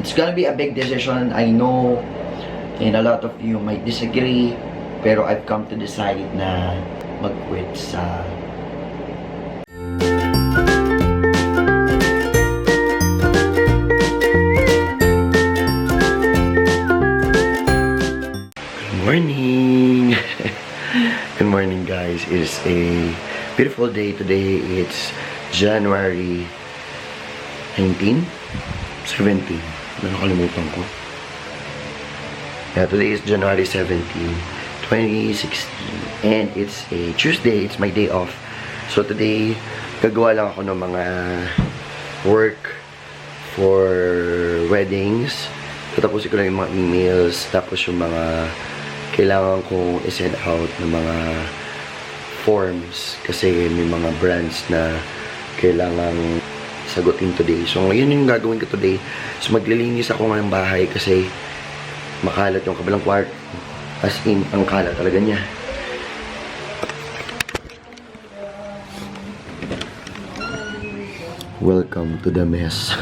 It's gonna be a big decision, I know, and a lot of you might disagree, pero I've come to decide na mag-quit sa morning! Good morning, guys. It is a beautiful day today. It's January 19? 17. Nakalimutan ko. Yeah, today is January 17, 2016. And it's a Tuesday. It's my day off. So today, gagawa lang ako ng mga work for weddings. Tatapusin ko lang yung mga emails. Tapos yung mga kailangan kong i-send out ng mga forms kasi may mga brands na kailangan sagutin today. So, ngayon yung gagawin ko today. So, maglilinis ako ng bahay kasi makalat yung kabilang kwarto. As in, ang kalat talaga niya. Welcome to the mess.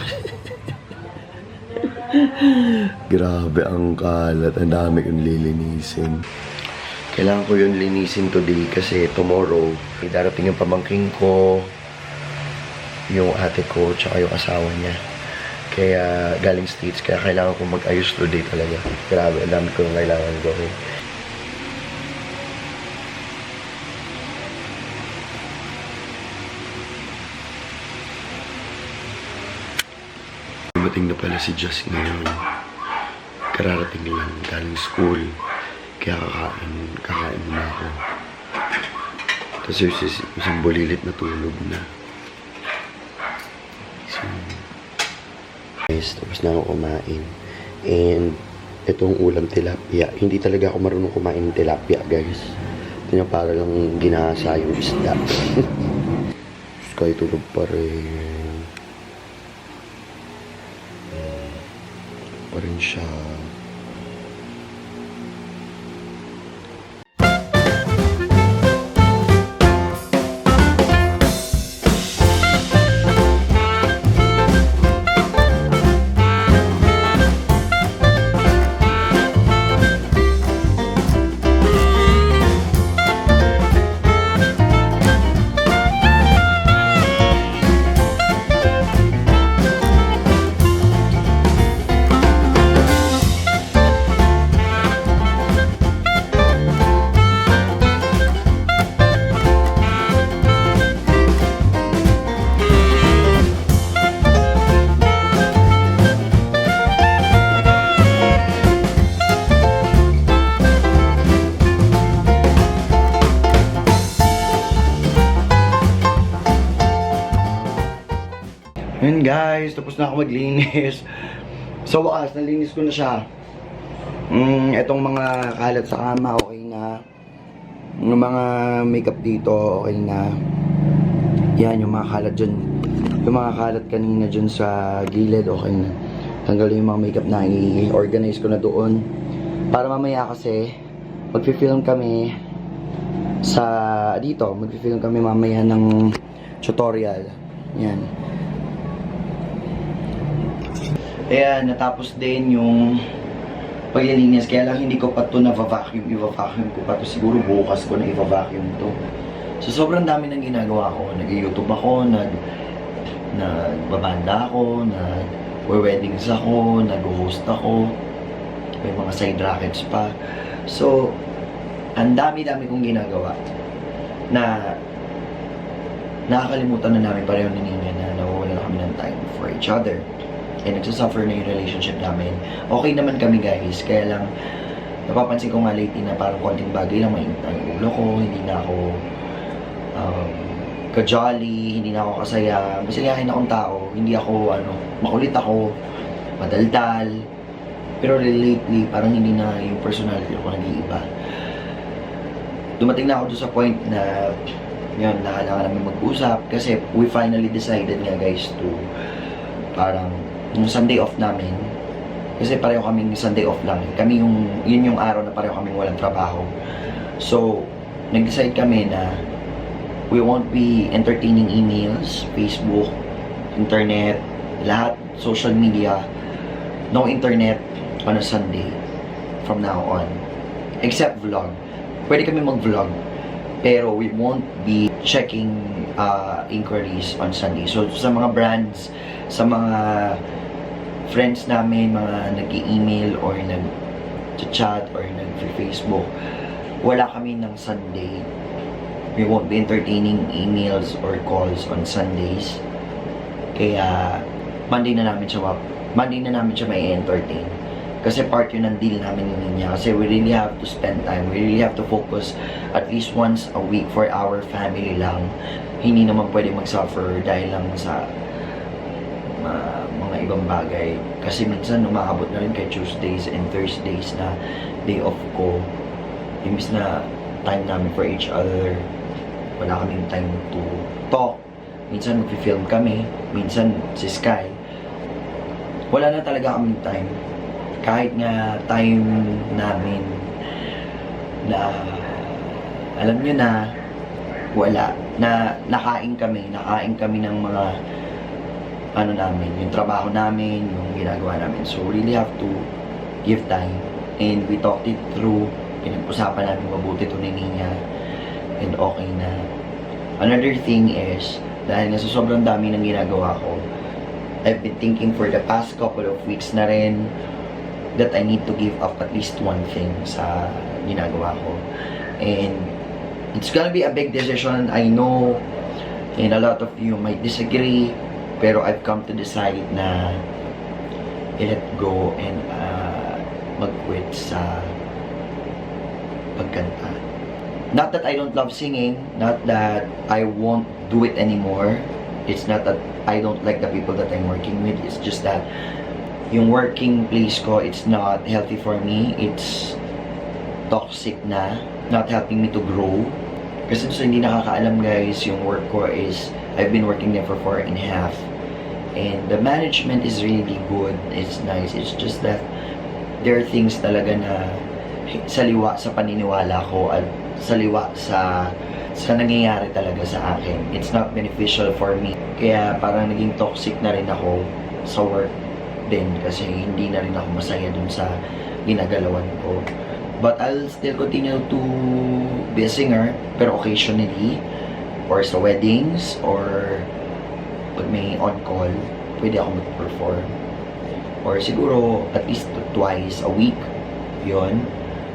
Grabe ang kalat. Ang dami kong lilinisin. Kailangan ko yun linisin today kasi tomorrow darating yung pamangking ko, yung ate ko, tsaka yung asawa niya. Kaya galing States. Kaya kailangan ko mag-ayos today talaga. Grabe, ang dami ko kailangan gawin. Dumating na pala si Jess ngayon. Kararating lang galing school. Kaya kakain na ako. Tapos yung isang bulilit na tulog na. So, guys, tapos na ako kumain. And itong ulam tilapia. Hindi talaga ako marunong kumain ng tilapia, guys. Ito niya para lang ginasa yung isda. Tapos kayo tulog pa rin. Pa rin siya. Yun guys, tapos na ako maglinis. So wakas, nalinis ko na siya. Etong mga kalat sa kama, okay na. Yung mga makeup dito, okay na. Yan, yung mga kalat dyan. Yung mga kalat kanina dyan sa gilid, okay na. Tanggalin yung mga makeup na i-organize ko na doon. Para mamaya kasi, magpi-film kami sa dito. Magpi-film kami mamaya ng tutorial. Yan. Ayan, natapos din yung paglilinis. Kaya lang hindi ko pa ito na-vacuum. I-vacuum ko pa ito. Siguro bukas ko na i-vacuum ito. So, sobrang dami nang ginagawa ko. Nag-YouTube ako, nagbabanda ako, nag-weddings ako, nag-host ako. May mga side rackets pa. So, ang dami-dami kong ginagawa na nakakalimutan na namin pareho ni Nina na nawawala na kami ng time for each other. And nagsasuffer na yung relationship namin. Okay naman kami guys, kaya lang napapansin ko nga lately na parang konting bagay lang mainit ang ulo ko, hindi na ako ka-jolly, hindi na ako kasaya. Masigahin akong tao, hindi ako makulit ako, madaldal. Pero lately parang hindi na yung personality ko nag-iiba. Dumating na ako doon sa point na yun, kailangan namin mag-usap kasi we finally decided nga guys to parang yung Sunday off namin, kasi pareho kaming Sunday off lang. Yun yung araw na pareho kaming walang trabaho. So, nag-decide kami na we won't be entertaining emails, Facebook, internet, lahat, social media. no internet on a Sunday from now on. Except vlog. Pwede kami mag-vlog. Pero we won't be checking inquiries on Sunday. So sa mga brands, sa mga friends namin, mga nag-email or nag-chat or nag-Facebook, wala kami ng Sunday. We won't be entertaining emails or calls on Sundays. Kaya Monday na namin siya may entertain. Kasi part yun ng deal namin ni Ninya. Kasi we really have to spend time. We really have to focus at least once a week for our family lang. Hindi naman pwede mag-suffer dahil lang sa mga ibang bagay. Kasi minsan umaabot na rin kay Tuesdays and Thursdays na day off ko. Imbis na time namin for each other. Wala kaming time to talk. Minsan mag-film kami. Minsan si Sky. Wala na talaga kaming time. Kahit nga time namin na alam nyo na wala, na nakain kami ng mga ano namin, yung trabaho namin, yung ginagawa namin. So really have to give time, and we talked it through. Pinag-usapan namin mabuti ito ni Ninya, and okay na. Another thing is, dahil nga sa sobrang dami ng ginagawa ko, I've been thinking for the past couple of weeks na rin that I need to give up at least one thing sa ginagawa ko. And it's gonna be a big decision, I know, and a lot of you might disagree, pero I've come to decide na i-let go and mag-quit sa pagkanta. Not that I don't love singing, not that I won't do it anymore. It's not that I don't like the people that I'm working with. It's just that yung working place ko, it's not healthy for me. It's toxic na. Not helping me to grow. Kasi so hindi nakakaalam guys, yung work ko is, I've been working there for 4.5. And the management is really good. It's nice. It's just that there are things talaga na saliwa sa paniniwala ko at saliwa sa nangyayari talaga sa akin. It's not beneficial for me. Kaya parang naging toxic na rin ako sa work din kasi hindi na rin ako masaya dun sa ginagalawan ko. But I'll still continue to be a singer, pero occasionally, or sa weddings, or pag may on-call, pwede ako mag-perform. Or siguro, at least twice a week, yon.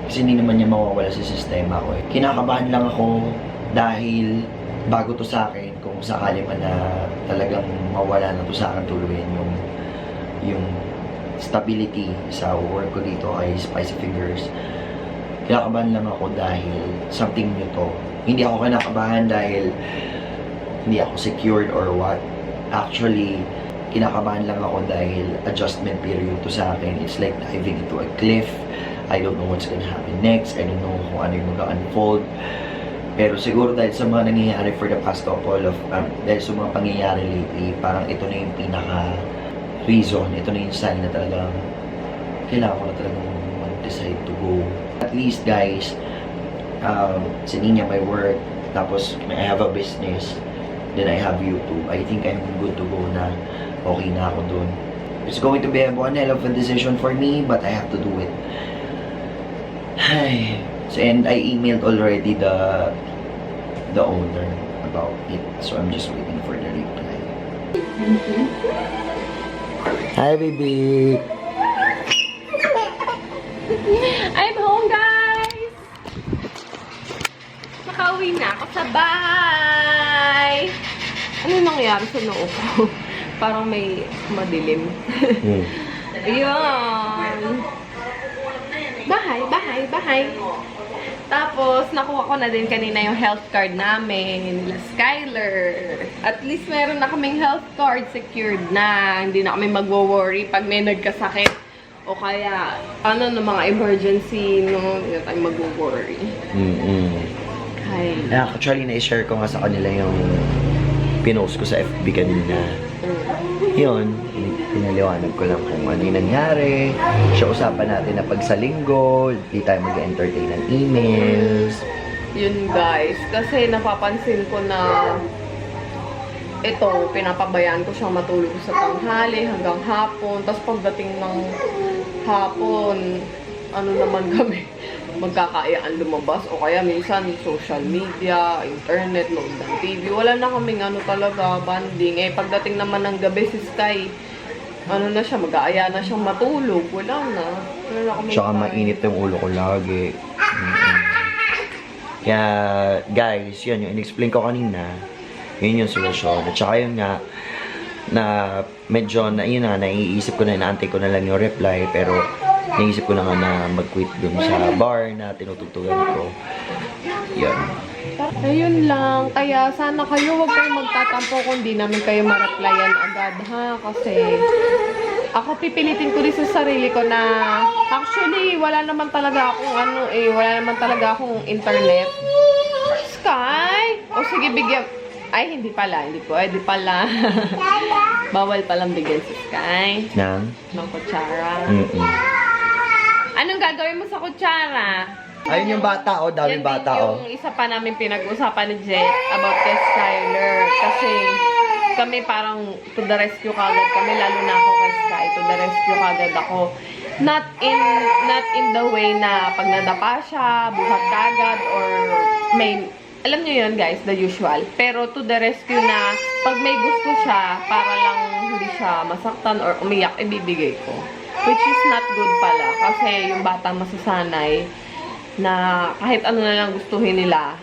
Kasi hindi naman niya mawawala sa sistema ko. Kinakabahan lang ako dahil bago to sa akin, kung sakali man na talagang mawala na to sa akin tuluyan yung stability sa work ko dito ay Spicy Fingers. Kinakabahan lang ako dahil something new to. Hindi ako kinakabahan dahil hindi ako secured or what. Actually, kinakabahan lang ako dahil adjustment period to sa akin. It's like diving into a cliff. I don't know what's gonna happen next. I don't know kung ano yung mag-unfold. Pero siguro dahil sa mga nangyayari for the past couple of, dahil sa mga pangyayari lately, parang ito na yung reason, ito na yung sign na talagang kailangan ko na talagang mag-decide to go. At least guys, si Ninya may work, tapos I have a business, then I have YouTube. I think I'm good to go na, okay na ako dun. It's going to be one hell of a decision for me, but I have to do it. So, and I emailed already the owner about it, so I'm just waiting for the reply. Hi, baby! I'm home, guys! Nakauwi na ako sa bahay! Ano nangyari sa noo ko? Parang may madilim. Ayun! Bahay! Tapos, nakuha ko na din kanina yung health card namin, nila Skyler. At least meron na kaming health card secured na. Hindi na kami magwo-worry pag may nagkasakit. O kaya, ano na mga emergency, no? Hindi na tayo magwo-worry. Actually, na-share ko nga sa kanila yung pinost ko sa FB kanina. Yun, pinaliwanag ko lang kung ano yung nangyari. Siya usapan natin na pag sa linggo, di tayo mag-entertain ng emails. Yun guys, kasi napapansin ko na ito, pinapabayaan ko siyang matulog sa tanghali hanggang hapon. Tapos pagdating ng hapon, ano naman kami, magkakaayaan lumabas. O kaya minsan, social media, internet, nood ng TV. Wala na kaming ano talaga, banding. Eh, pagdating naman ng gabi si Sky, ano na siya, mag-aaya na siyang matulog. Wala na. Wala na kami. Tsaka mainit yung ulo ko lagi. Kaya, guys, yun, yung in-explain ko kanina, yun yung solusyon. At saka yun nga, na medyo, yun na, naiisip ko na, inaantay ko na lang yung reply, pero naisip ko na nga na mag-quit dun sa bar na tinutugtugan ko. Yun. Ayun lang. Kaya sana kayo huwag kayong magtatampo kung di namin kayo ma-replyan agad, ha? Kasi ako pipilitin ko rin sa sarili ko na actually, wala naman talaga akong wala naman talaga akong internet. Sky? O sige, bigyan. Ay, hindi pala. Hindi pala. Bawal palang bigyan si Sky ng kutsara. Anong gagawin mo sa kutsara? Ayun yung bata, oh. Daming bata, oh. Yung isa pa namin pinag-usapan ni Jet about kay Skyler. Kasi kami parang to the rescue kagad kami. Lalo na ako kay Sky. To the rescue kagad ako. Not in the way na pag nadapa siya, buhat kagad, or may... Alam niyo yun, guys, the usual. Pero to the rescue na pag may gusto siya, para lang hindi siya masaktan or umiyak, ibibigay ko. Which is not good pala. Kasi yung bata masasanay na kahit ano na lang gustuhin nila.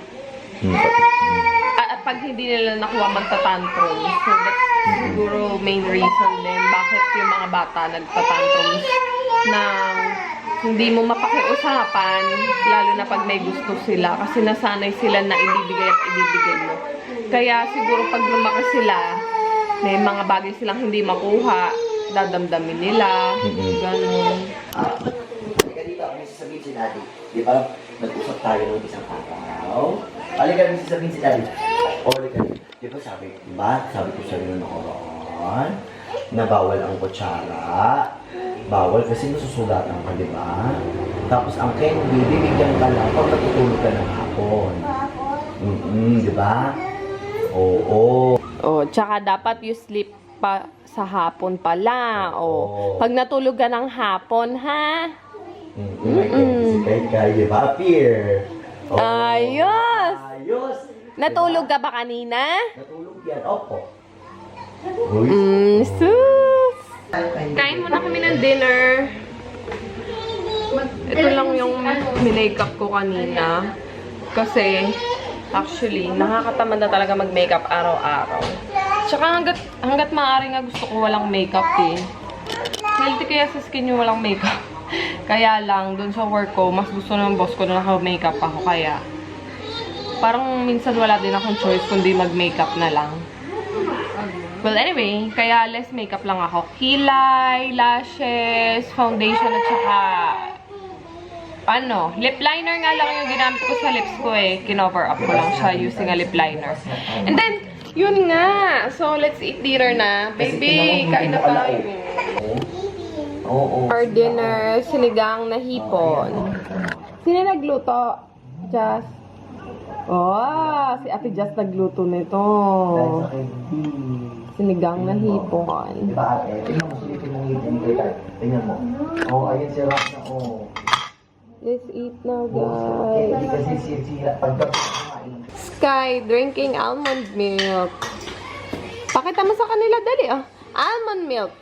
At pag hindi nila nakuha magta-tantrum. So that's siguro main reason din bakit yung mga bata nagta-tantrum na hindi mo mapakiusapan, lalo na pag may gusto sila. Kasi nasanay sila na ibibigay at ibibigay mo. Kaya siguro pag lumaki sila, may mga bagay silang hindi makuha, dadamdamin nila. Ganun. Halika dito, may sasabihin si Daddy. Di ba, nag-usap tayo ng isang araw. Halika, may sasabihin si Daddy. O, halika. Di ba sabi ko sa'yo nung nakaraan, na bawal ang kutsara. Bawal kasi nasusulatan ka, di ba? Tapos ang candy, bibigyan ka lang pag natutulog ka ng hapon. Di ba? Oo. Oh, tsaka dapat you sleep pa sa hapon pala. Oh, pag natulog ka ng hapon, ha? Si Kay, di ba? Appear. Oh. Ayos! Ayos! Natulog ka ba kanina? Natulog yan. Opo. Sus! Kain muna kami ng dinner. Ito lang yung makeup ko kanina. Kasi, actually, nakakatamad na talaga mag-makeup araw-araw. Tsaka hanggat maaari nga gusto ko walang makeup eh. Healthy kaya sa skin yung walang makeup. Kaya lang, dun sa work ko, mas gusto ng boss ko na naka-makeup ako. Kaya, parang minsan wala din akong choice kundi mag-makeup na lang. Well, anyway, kaya less makeup lang ako. Kilay, lashes, foundation, at saka lip liner nga lang yung ginamit ko sa lips ko eh. Kinover up ko lang siya using a lip liner. And then, yun nga. So, let's eat dinner na. Baby, kain na tayo. Our dinner, sinigang na hipon. Sino nagluto? Just. Oh, si Ate Just nagluto nito. Sinigang na hipon. Diba ate? Tingnan mo, sulitin mo ngipin ni Kay. Tingnan mo. Oh, ayun si Rock na, oh. Let's eat now, guys. Hindi kasi sira. Pagkakain. Sky, drinking almond milk. Pakita mo sa kanila, dali, ah. Almond milk.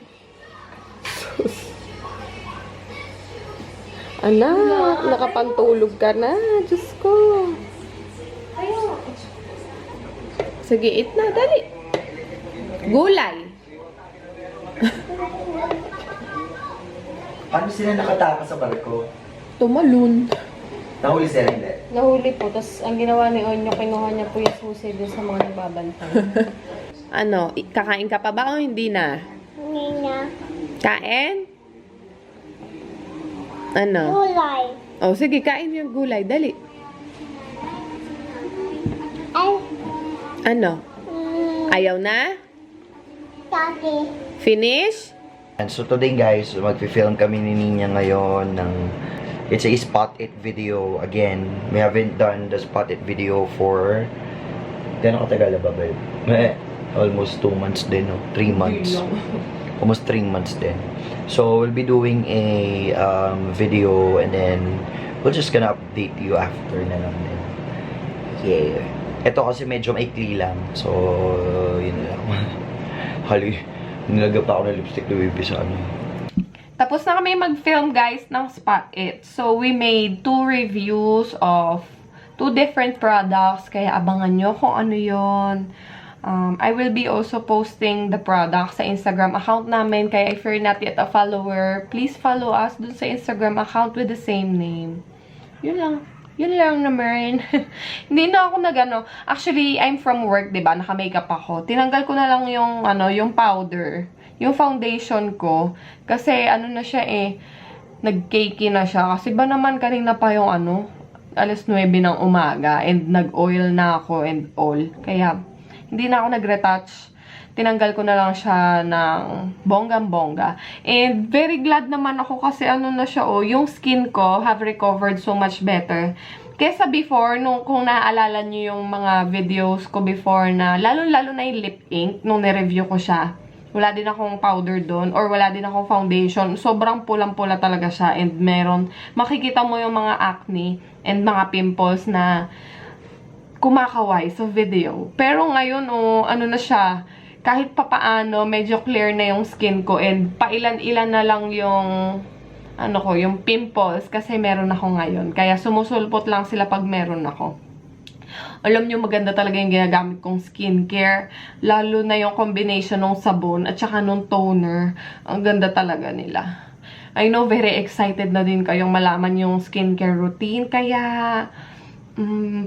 Anak, nakapantulog ka na. Diyos ko. Sige, eat na, dali. Gulay. Paano sila nakatakas sa barko? Tumalun. Nahuli sila hindi? Nahuli po. Tapos, ang ginawa ni Onyo, kinuha niya po yung susi din sa mga nagbabantay. Kakain ka pa ba o hindi na? Hindi na. Kain? Gulay. Oh, sige, kain yung gulay. Dali. Ay, Ayaw na? Daddy. Finish? And so today guys, mag-film kami ni Ninya ngayon ng it's a spot it video again. We haven't done the spot it video for gano'ng katagal na ba, babe? almost 2 months din, no? 3 months. Almost 3 months din. So, we'll be doing a video and then we're just gonna update you after na lang din. Yeah. Ito kasi medyo maikli lang. So, yun lang. Hali, nilagay pa ako ng lipstick na baby sa ano. Tapos na kami mag-film, guys, ng Spot It. So, we made 2 reviews of 2 different products. Kaya abangan nyo kung ano yun. I will be also posting the products sa Instagram account namin. Kaya if you're not yet a follower, please follow us dun sa Instagram account with the same name. Yun lang. Yun lang naman. Hindi na ako nagano. Actually, I'm from work, diba? Naka-makeup ako. Tinanggal ko na lang yung, yung powder. Yung foundation ko. Kasi, na siya nag-cakey na siya. Kasi ba naman kanina pa yung alas 9 ng umaga. And nag-oil na ako and all. Kaya, hindi na ako nag-retouch. Tinanggal ko na lang siya ng bonggang-bongga. And very glad naman ako kasi na siya, yung skin ko have recovered so much better. Kesa before, kung naaalala niyo yung mga videos ko before na, lalo-lalo na yung lip ink, nung nireview ko siya. Wala din akong powder doon or wala din akong foundation. Sobrang pulang-pula talaga siya and makikita mo yung mga acne and mga pimples na kumakaway sa video. Pero ngayon, na siya, kahit papaano, medyo clear na yung skin ko and pailan-ilan na lang yung yung pimples kasi meron ako ngayon. Kaya sumusulpot lang sila pag meron ako. Alam nyo, maganda talaga yung ginagamit kong skincare. Lalo na yung combination ng sabon at saka ng toner. Ang ganda talaga nila. I know, very excited na din kayong malaman yung skincare routine. Kaya,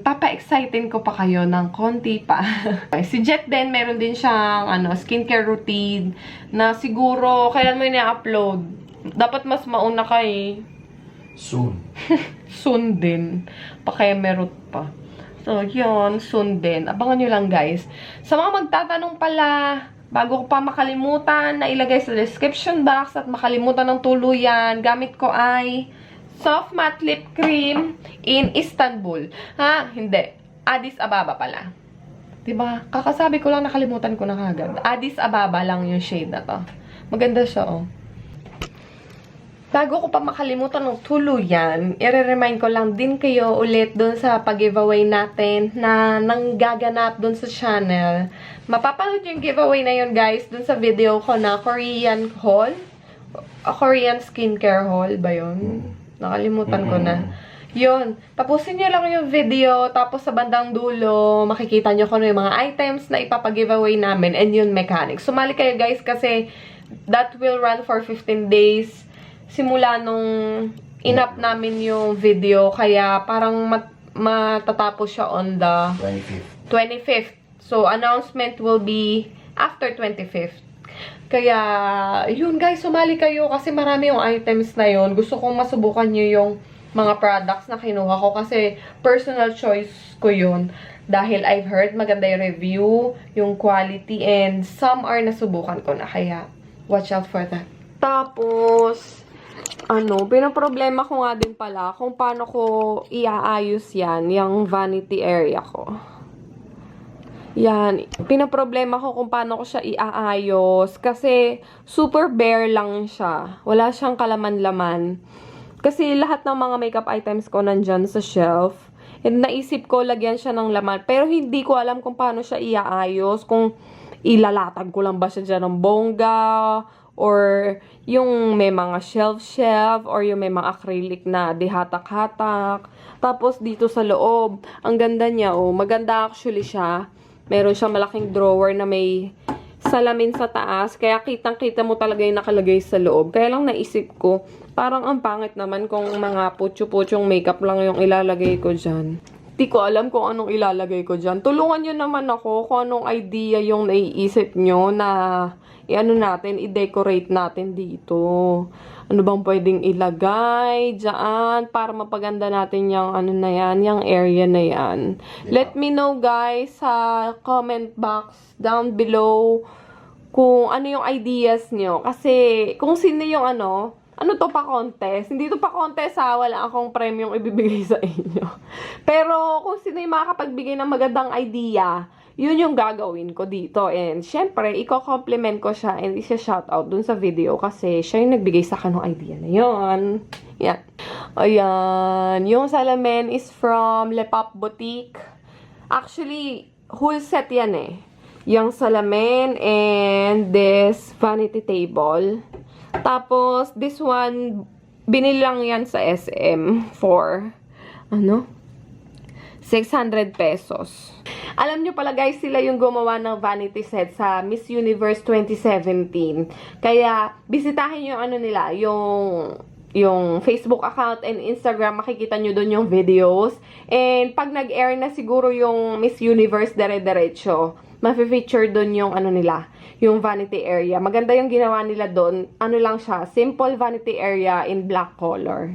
papa-excited ko pa kayo ng konti pa. Si Jet din, meron din siyang skincare routine na siguro, kailan mo ina-upload? Dapat mas mauna ka Soon. Soon din. Pakemerot pa. So, yun. Soon din. Abangan nyo lang, guys. Sa mga magtatanong pala, bago ko pa makalimutan na ilagay sa description box at makalimutan ng tuluyan, gamit ko ay Soft Matte Lip Cream in Istanbul. Ha? Hindi. Addis Ababa pala. Diba? Kakasabi ko lang, nakalimutan ko na kagad. Addis Ababa lang yung shade na to. Maganda siya, Bago ko pa makalimutan ng tuluyan, i-remind ko lang din kayo ulit dun sa pag-giveaway natin na nanggaganap dun sa channel. Mapapanood yung giveaway na yun, guys, dun sa video ko na Korean haul. Korean skincare haul ba yun? Nakalimutan ko na. Yun. Tapusin nyo lang yung video, tapos sa bandang dulo, makikita nyo kung ano yung mga items na ipapag-giveaway namin and yung mechanics. Sumali kayo, guys, kasi that will run for 15 days. Simula nung in-up namin yung video, kaya parang matatapos siya on the 25th. So, announcement will be after 25th. Kaya, yun guys, sumali kayo kasi marami yung items na yun. Gusto kong masubukan nyo yung mga products na kinuha ko kasi personal choice ko yun. Dahil I've heard maganda yung review, yung quality, and some are nasubukan ko na. Kaya, watch out for that. Tapos, pinaproblema ko nga din pala kung paano ko iaayos yan, yung vanity area ko. Yan, pinaproblema ko kung paano ko siya iaayos kasi super bare lang siya. Wala siyang kalaman-laman. Kasi lahat ng mga makeup items ko nandyan sa shelf. And naisip ko lagyan siya ng laman. Pero hindi ko alam kung paano siya iaayos. Kung ilalatag ko lang ba siya dyan ng bongga, or yung may mga shelf, or yung may mga acrylic na dihatak-hatak. Tapos dito sa loob, ang ganda niya, maganda actually siya. Meron siya malaking drawer na may salamin sa taas, kaya kitang-kita mo talaga yung nakalagay sa loob. Kaya lang naisip ko, parang ang pangit naman kung mga putyo-putyong makeup lang yung ilalagay ko dyan. Di ko alam kung anong ilalagay ko dyan. Tulungan nyo naman ako kung anong idea yung naiisip nyo na i-decorate natin dito. Ano bang pwedeng ilagay dyan para mapaganda natin yung yung area na yan. Let me know guys sa comment box down below kung ano yung ideas nyo. Kasi kung sino yung ano to pa contest? Hindi to pa contest ha, wala akong premyong ibibigay sa inyo. Pero kung sino yung makakapagbigay ng magandang idea, yun yung gagawin ko dito. And syempre, i-compliment ko siya and isa-shoutout dun sa video kasi siya yung nagbigay sa akin ng idea na yun. Yan. Ayan. Yung salamin is from Le Pop Boutique. Actually, whole set yan eh. Yung salamin and this vanity table. Tapos, this one, binili lang yan sa SM for, 600 pesos. Alam nyo pala guys, sila yung gumawa ng vanity set sa Miss Universe 2017. Kaya, bisitahin yung nila, yung Facebook account and Instagram, makikita nyo doon yung videos. And pag nag-air na siguro yung Miss Universe dire-diretso, ma-feature doon yung nila, yung vanity area. Maganda yung ginawa nila doon. Lang siya, simple vanity area in black color.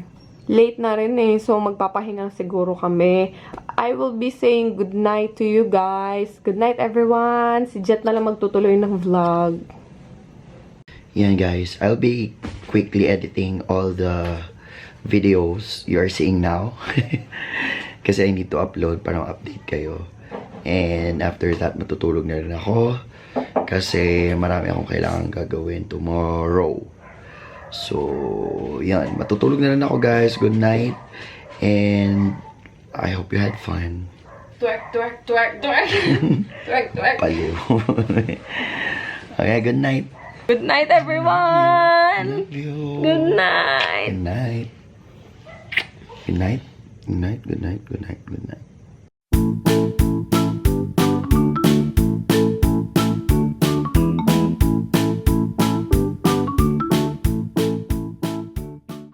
Late na rin eh, so magpapahinga siguro kami. I will be saying good night to you guys. Good night everyone. Si Jet na lang magtutuloy ng vlog. Yan guys, I'll be quickly editing all the videos you are seeing now. Kasi I need to upload para ma-update kayo. And after that, matutulog na rin ako. Kasi marami akong kailangan gagawin tomorrow. So, yan. Matutulog na rin ako guys. Good night. And I hope you had fun. Twerk, twerk, twerk, twerk. Twerk, twerk. Paliw. Okay, good night. Good night, everyone. Love you. Good night. Good night. Good night. Good night. Good night. Good night. Good night.